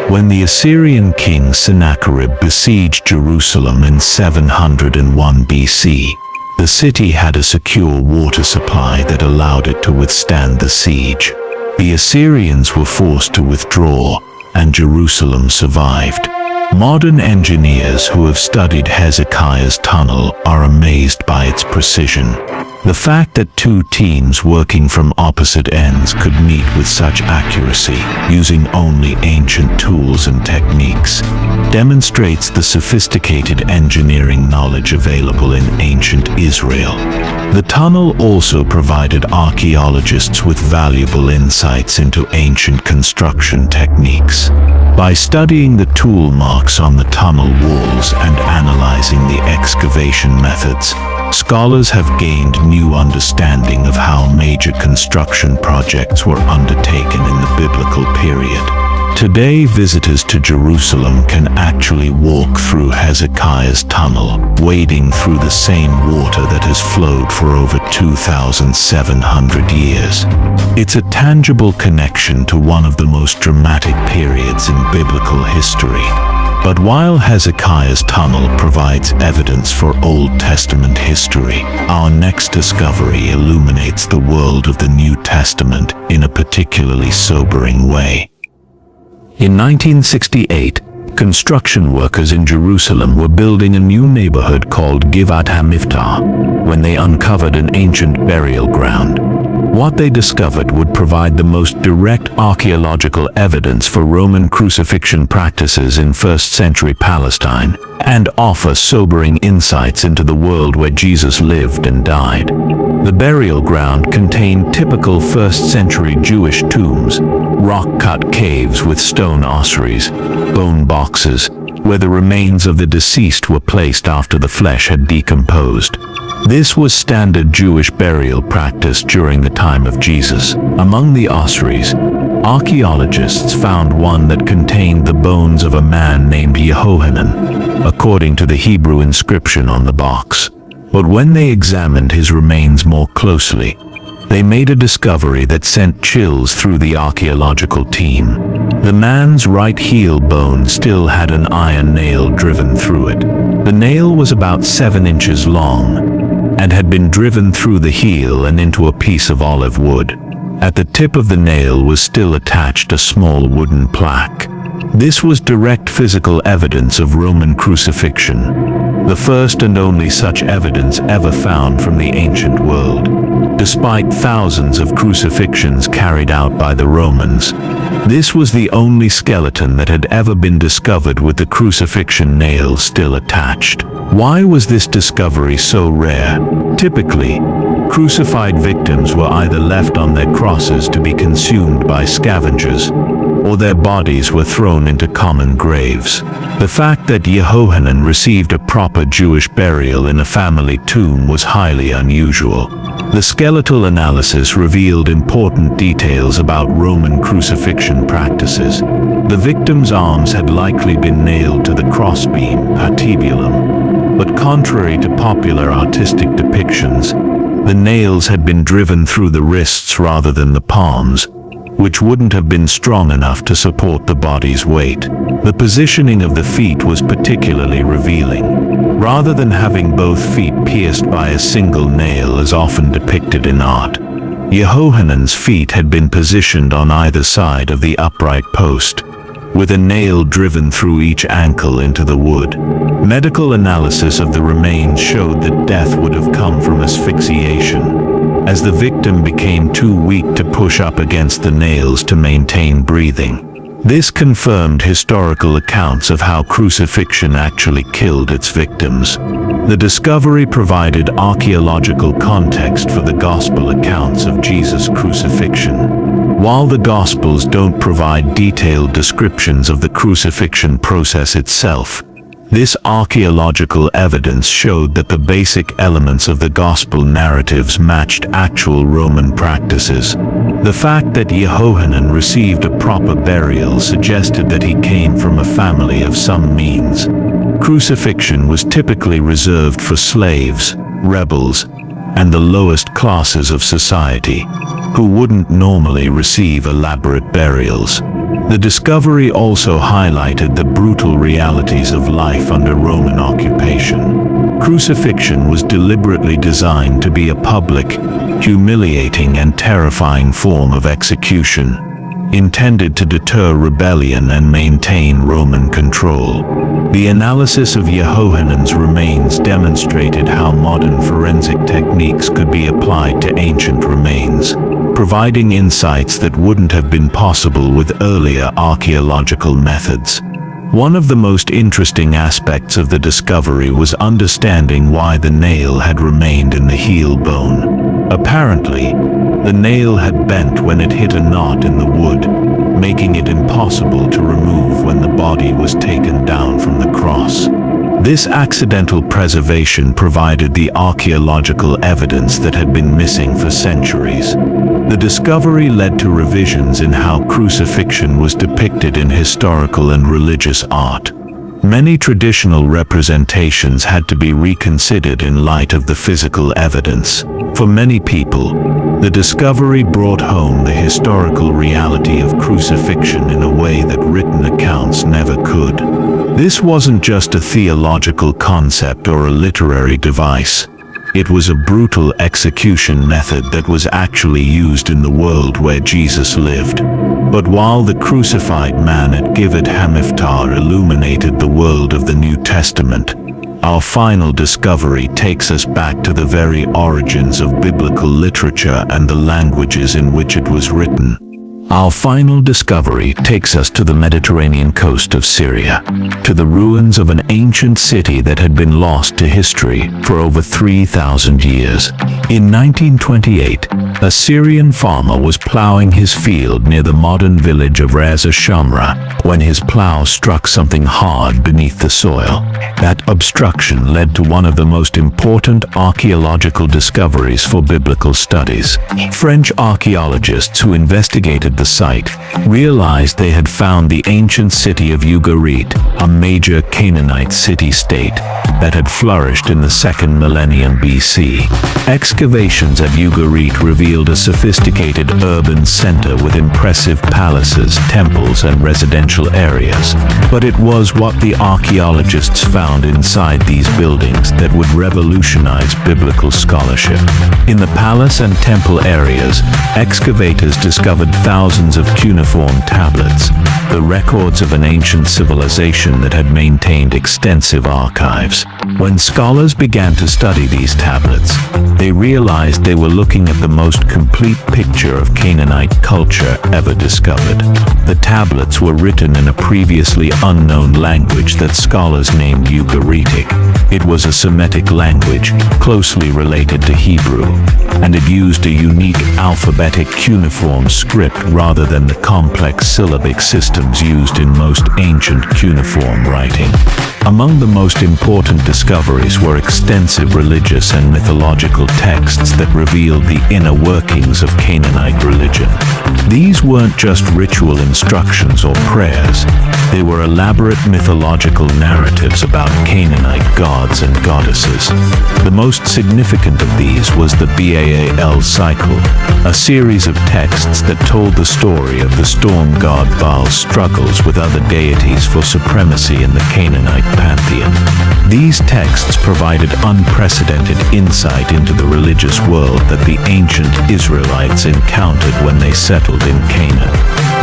When the Assyrian king Sennacherib besieged Jerusalem in 701 BC, the city had a secure water supply that allowed it to withstand the siege. The Assyrians were forced to withdraw, and Jerusalem survived. Modern engineers who have studied Hezekiah's tunnel are amazed by its precision. The fact that 2 teams working from opposite ends could meet with such accuracy, using only ancient tools and techniques, demonstrates the sophisticated engineering knowledge available in ancient Israel. The tunnel also provided archaeologists with valuable insights into ancient construction techniques. By studying the tool marks on the tunnel walls and analyzing the excavation methods, scholars have gained new understanding of how major construction projects were undertaken in the biblical period. Today, visitors to Jerusalem can actually walk through Hezekiah's tunnel, wading through the same water that has flowed for over 2,700 years. It's a tangible connection to one of the most dramatic periods in biblical history. But while Hezekiah's tunnel provides evidence for Old Testament history, our next discovery illuminates the world of the New Testament in a particularly sobering way. In 1968, construction workers in Jerusalem were building a new neighborhood called Givat HaMiftah when they uncovered an ancient burial ground. What they discovered would provide the most direct archaeological evidence for Roman crucifixion practices in first-century Palestine and offer sobering insights into the world where Jesus lived and died. The burial ground contained typical first-century Jewish tombs, rock-cut caves with stone ossuaries, bone boxes, where the remains of the deceased were placed after the flesh had decomposed. This was standard Jewish burial practice during the time of Jesus. Among the ossuaries, archaeologists found one that contained the bones of a man named Yehohanan, according to the Hebrew inscription on the box. But when they examined his remains more closely, they made a discovery that sent chills through the archaeological team. The man's right heel bone still had an iron nail driven through it. The nail was about 7 inches long and had been driven through the heel and into a piece of olive wood. At the tip of the nail was still attached a small wooden plaque. This was direct physical evidence of Roman crucifixion, the first and only such evidence ever found from the ancient world. Despite thousands of crucifixions carried out by the Romans, this was the only skeleton that had ever been discovered with the crucifixion nail still attached. Why was this discovery so rare? Typically, crucified victims were either left on their crosses to be consumed by scavengers, or their bodies were thrown into common graves. The fact that Yehohanan received a proper Jewish burial in a family tomb was highly unusual. The skeletal analysis revealed important details about Roman crucifixion practices. The victim's arms had likely been nailed to the crossbeam, patibulum, but contrary to popular artistic depictions, the nails had been driven through the wrists rather than the palms, which wouldn't have been strong enough to support the body's weight. The positioning of the feet was particularly revealing. Rather than having both feet pierced by a single nail as often depicted in art, Yehohanan's feet had been positioned on either side of the upright post, with a nail driven through each ankle into the wood. Medical analysis of the remains showed that death would have come from asphyxiation, as the victim became too weak to push up against the nails to maintain breathing. This confirmed historical accounts of how crucifixion actually killed its victims. The discovery provided archaeological context for the gospel accounts of Jesus' crucifixion. While the Gospels don't provide detailed descriptions of the crucifixion process itself, this archaeological evidence showed that the basic elements of the gospel narratives matched actual Roman practices. The fact that Yehohanan received a proper burial suggested that he came from a family of some means. Crucifixion was typically reserved for slaves, rebels, and the lowest classes of society, who wouldn't normally receive elaborate burials. The discovery also highlighted the brutal realities of life under Roman occupation. Crucifixion was deliberately designed to be a public, humiliating and terrifying form of execution, intended to deter rebellion and maintain Roman control. The analysis of Yehohanan's remains demonstrated how modern forensic techniques could be applied to ancient remains, providing insights that wouldn't have been possible with earlier archaeological methods. One of the most interesting aspects of the discovery was understanding why the nail had remained in the heel bone. Apparently, the nail had bent when it hit a knot in the wood, making it impossible to remove when the body was taken down from the cross. This accidental preservation provided the archaeological evidence that had been missing for centuries. The discovery led to revisions in how crucifixion was depicted in historical and religious art. Many traditional representations had to be reconsidered in light of the physical evidence. For many people, the discovery brought home the historical reality of crucifixion in a way that written accounts never could. This wasn't just a theological concept or a literary device. It was a brutal execution method that was actually used in the world where Jesus lived. But while the crucified man at Givat Hamiphtar illuminated the world of the New Testament, our final discovery takes us back to the very origins of biblical literature and the languages in which it was written. Our final discovery takes us to the Mediterranean coast of Syria, to the ruins of an ancient city that had been lost to history for over 3,000 years. In 1928, a Syrian farmer was plowing his field near the modern village of Ras Shamra when his plow struck something hard beneath the soil. That obstruction led to one of the most important archaeological discoveries for biblical studies. French archaeologists who investigated the site realized they had found the ancient city of Ugarit, a major Canaanite city-state that had flourished in the 2nd millennium BC. Excavations at Ugarit revealed a sophisticated urban center with impressive palaces, temples, and residential areas. But it was what the archaeologists found inside these buildings that would revolutionize biblical scholarship. In the palace and temple areas, excavators discovered thousands of cuneiform tablets, the records of an ancient civilization that had maintained extensive archives. When scholars began to study these tablets, they realized they were looking at the most complete picture of Canaanite culture ever discovered. The tablets were written in a previously unknown language that scholars named Ugaritic. It was a Semitic language, closely related to Hebrew, and it used a unique alphabetic cuneiform script rather than the complex syllabic systems used in most ancient cuneiform writing. Among the most important discoveries were extensive religious and mythological texts that revealed the inner workings of Canaanite religion. These weren't just ritual instructions or prayers. They were elaborate mythological narratives about Canaanite gods and goddesses. The most significant of these was the Baal cycle, a series of texts that told the story of the storm god Baal's struggles with other deities for supremacy in the Canaanite pantheon. These texts provided unprecedented insight into the religious world that the ancient Israelites encountered when they settled in Canaan.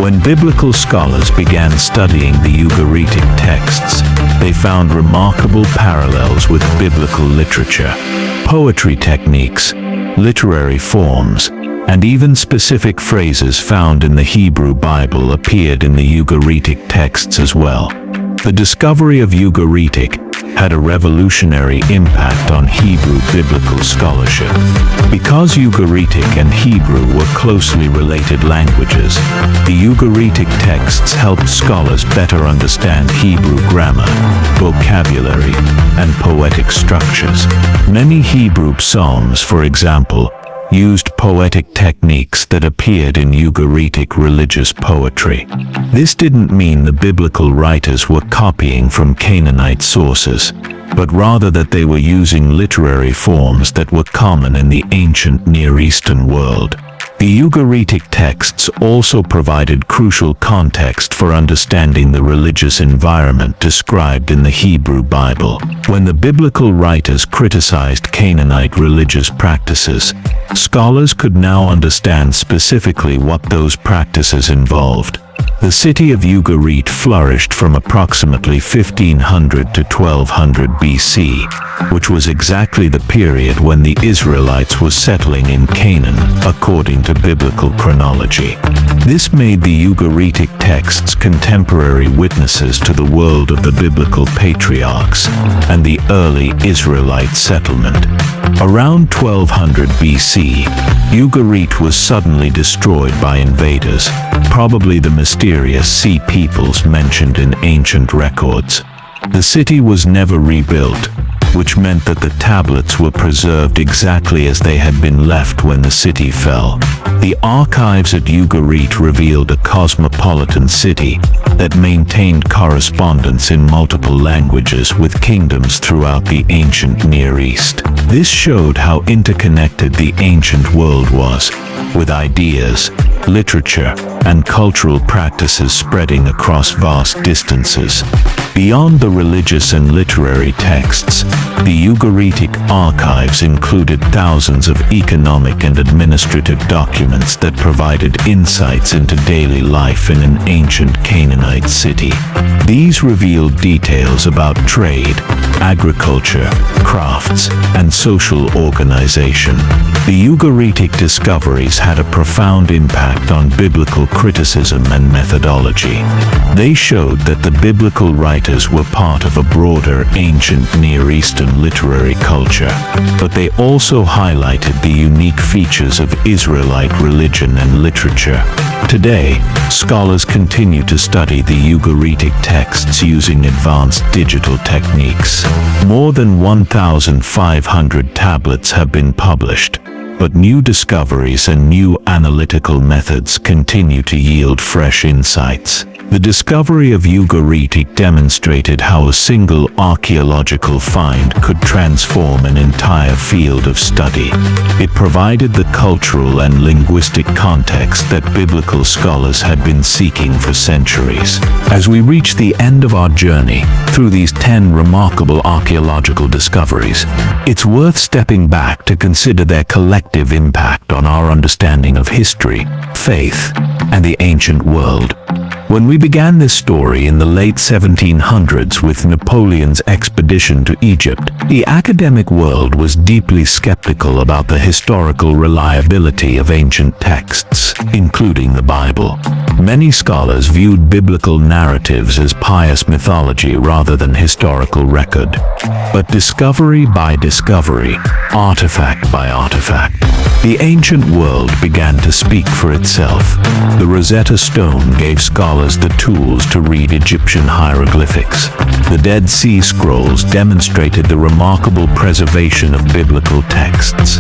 When biblical scholars began studying the Ugaritic texts, they found remarkable parallels with biblical literature. Poetry techniques, literary forms, and even specific phrases found in the Hebrew Bible appeared in the Ugaritic texts as well. The discovery of Ugaritic had a revolutionary impact on Hebrew biblical scholarship. Because Ugaritic and Hebrew were closely related languages, the Ugaritic texts helped scholars better understand Hebrew grammar, vocabulary, and poetic structures. Many Hebrew psalms, for example, used poetic techniques that appeared in Ugaritic religious poetry. This didn't mean the biblical writers were copying from Canaanite sources, but rather that they were using literary forms that were common in the ancient Near Eastern world. The Ugaritic texts also provided crucial context for understanding the religious environment described in the Hebrew Bible. When the biblical writers criticized Canaanite religious practices, scholars could now understand specifically what those practices involved. The city of Ugarit flourished from approximately 1500 to 1200 BC, which was exactly the period when the Israelites were settling in Canaan, according to biblical chronology. This made the Ugaritic texts contemporary witnesses to the world of the biblical patriarchs and the early Israelite settlement. Around 1200 BC, Ugarit was suddenly destroyed by invaders, probably the mysterious Sea peoples mentioned in ancient records. The city was never rebuilt, which meant that the tablets were preserved exactly as they had been left when the city fell. The archives at Ugarit revealed a cosmopolitan city that maintained correspondence in multiple languages with kingdoms throughout the ancient Near East. This showed how interconnected the ancient world was, with ideas, literature, and cultural practices spreading across vast distances. Beyond the religious and literary texts, the Ugaritic archives included thousands of economic and administrative documents that provided insights into daily life in an ancient Canaanite city. These revealed details about trade, agriculture, crafts, and social organization. The Ugaritic discoveries had a profound impact on biblical criticism and methodology. They showed that the biblical writers were part of a broader ancient Near Eastern literary culture, but they also highlighted the unique features of Israelite religion and literature. Today, scholars continue to study the Ugaritic texts using advanced digital techniques. More than 1,500 tablets have been published, but new discoveries and new analytical methods continue to yield fresh insights. The discovery of Ugaritic demonstrated how a single archaeological find could transform an entire field of study. It provided the cultural and linguistic context that biblical scholars had been seeking for centuries. As we reach the end of our journey through these 10 remarkable archaeological discoveries, it's worth stepping back to consider their collective impact on our understanding of history, faith, and the ancient world. When we began this story in the late 1700s with Napoleon's expedition to Egypt, the academic world was deeply skeptical about the historical reliability of ancient texts, including the Bible. Many scholars viewed biblical narratives as pious mythology rather than historical record. But discovery by discovery, artifact by artifact, the ancient world began to speak for itself. The Rosetta Stone gave scholars the tools to read Egyptian hieroglyphics. The Dead Sea Scrolls demonstrated the remarkable preservation of biblical texts.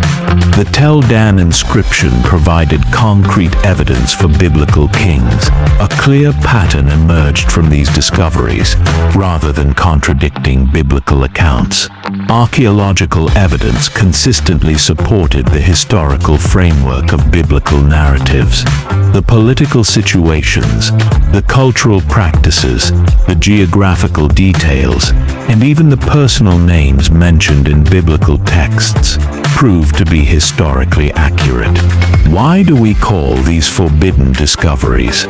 The Tel Dan inscription provided concrete evidence for biblical kings. A clear pattern emerged from these discoveries, rather than contradicting biblical accounts. Archaeological evidence consistently supported the historical framework of biblical narratives. The political situations, the cultural practices, the geographical details, and even the personal names mentioned in biblical texts proved to be historically accurate. Why do we call these forbidden discoveries?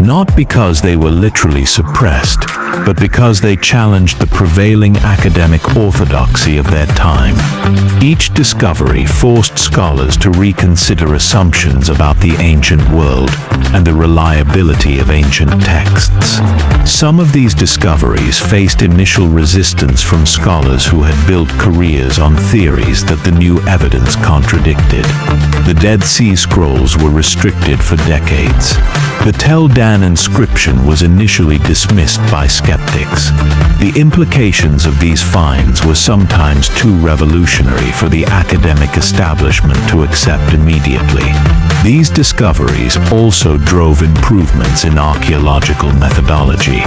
Not because they were literally suppressed, but because they challenged the prevailing academic orthodoxy of their time. Each discovery forced scholars to reconsider assumptions about the ancient world and the reliability of ancient texts. Some of these discoveries faced initial resistance from scholars who had built careers on theories that the new evidence contradicted. The Dead Sea Scrolls were restricted for decades. The Tel Dan inscription was initially dismissed by skeptics. The implications of these finds were sometimes too revolutionary for the academic establishment to accept immediately. These discoveries also drove improvements in archaeological methodology.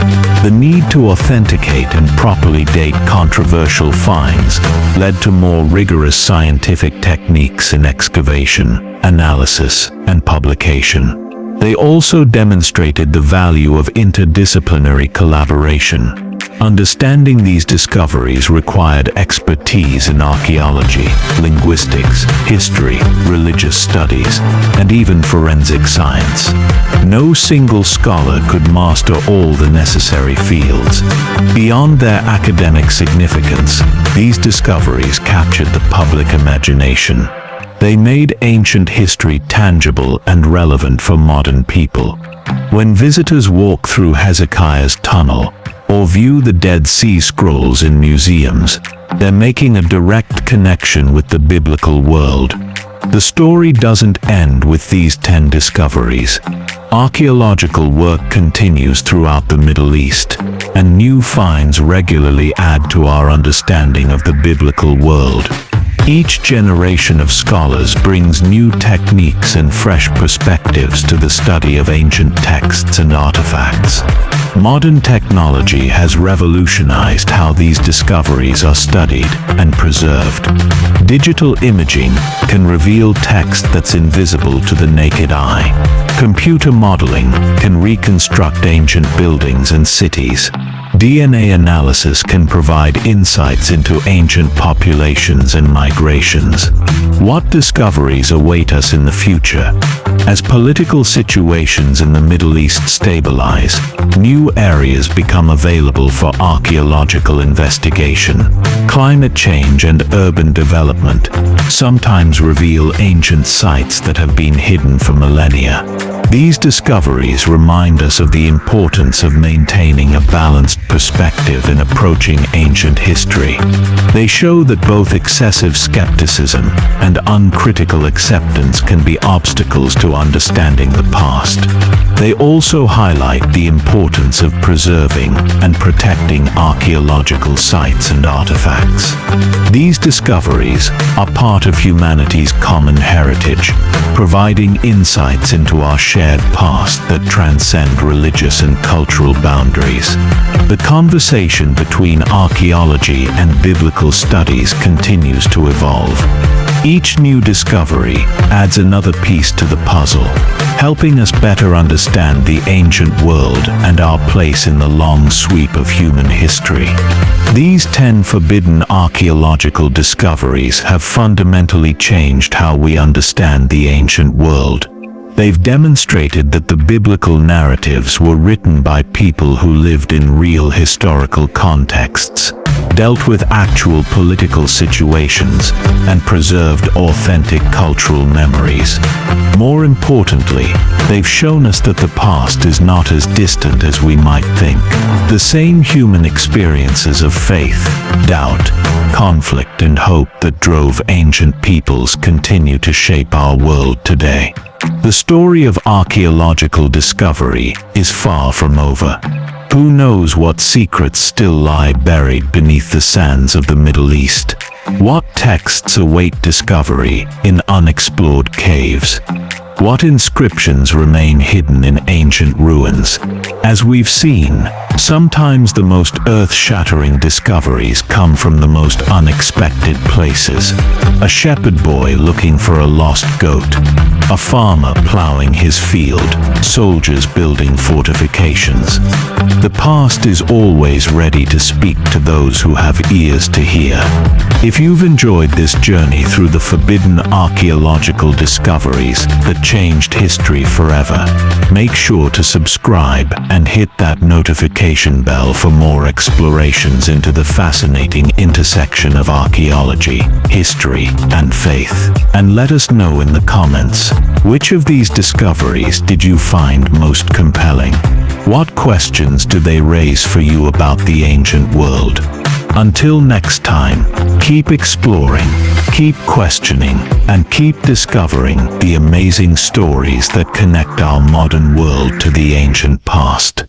The need to authenticate and properly date controversial finds led to more rigorous scientific techniques in excavation, analysis, and publication. They also demonstrated the value of interdisciplinary collaboration. Understanding these discoveries required expertise in archaeology, linguistics, history, religious studies, and even forensic science. No single scholar could master all the necessary fields. Beyond their academic significance, these discoveries captured the public imagination. They made ancient history tangible and relevant for modern people. When visitors walk through Hezekiah's tunnel or view the Dead Sea Scrolls in museums, they're making a direct connection with the biblical world. The story doesn't end with these 10 discoveries. Archaeological work continues throughout the Middle East, and new finds regularly add to our understanding of the biblical world. Each generation of scholars brings new techniques and fresh perspectives to the study of ancient texts and artifacts. Modern technology has revolutionized how these discoveries are studied and preserved. Digital imaging can reveal text that's invisible to the naked eye. Computer modeling can reconstruct ancient buildings and cities. DNA analysis can provide insights into ancient populations and migrations. What discoveries await us in the future? As political situations in the Middle East stabilize, new areas become available for archaeological investigation. Climate change and urban development sometimes reveal ancient sites that have been hidden for millennia. These discoveries remind us of the importance of maintaining a balanced perspective in approaching ancient history. They show that both excessive skepticism and uncritical acceptance can be obstacles to understanding the past. They also highlight the importance of preserving and protecting archaeological sites and artifacts. These discoveries are part of humanity's common heritage, providing insights into our shared past that transcend religious and cultural boundaries. The conversation between archaeology and biblical studies continues to evolve. Each new discovery adds another piece to the puzzle, helping us better understand the ancient world and our place in the long sweep of human history. These 10 forbidden archaeological discoveries have fundamentally changed how we understand the ancient world. They've demonstrated that the biblical narratives were written by people who lived in real historical contexts, dealt with actual political situations, and preserved authentic cultural memories. More importantly, they've shown us that the past is not as distant as we might think. The same human experiences of faith, doubt, conflict, and hope that drove ancient peoples continue to shape our world today. The story of archaeological discovery is far from over. Who knows what secrets still lie buried beneath the sands of the Middle East? What texts await discovery in unexplored caves? What inscriptions remain hidden in ancient ruins? As we've seen, sometimes the most earth-shattering discoveries come from the most unexpected places. A shepherd boy looking for a lost goat, a farmer plowing his field, soldiers building fortifications. The past is always ready to speak to those who have ears to hear. If you've enjoyed this journey through the forbidden archaeological discoveries that changed history forever, make sure to subscribe and hit that notification bell for more explorations into the fascinating intersection of archaeology, history, and faith. And let us know in the comments, which of these discoveries did you find most compelling? What questions do they raise for you about the ancient world? Until next time, keep exploring, keep questioning, and keep discovering the amazing stories that connect our modern world to the ancient past.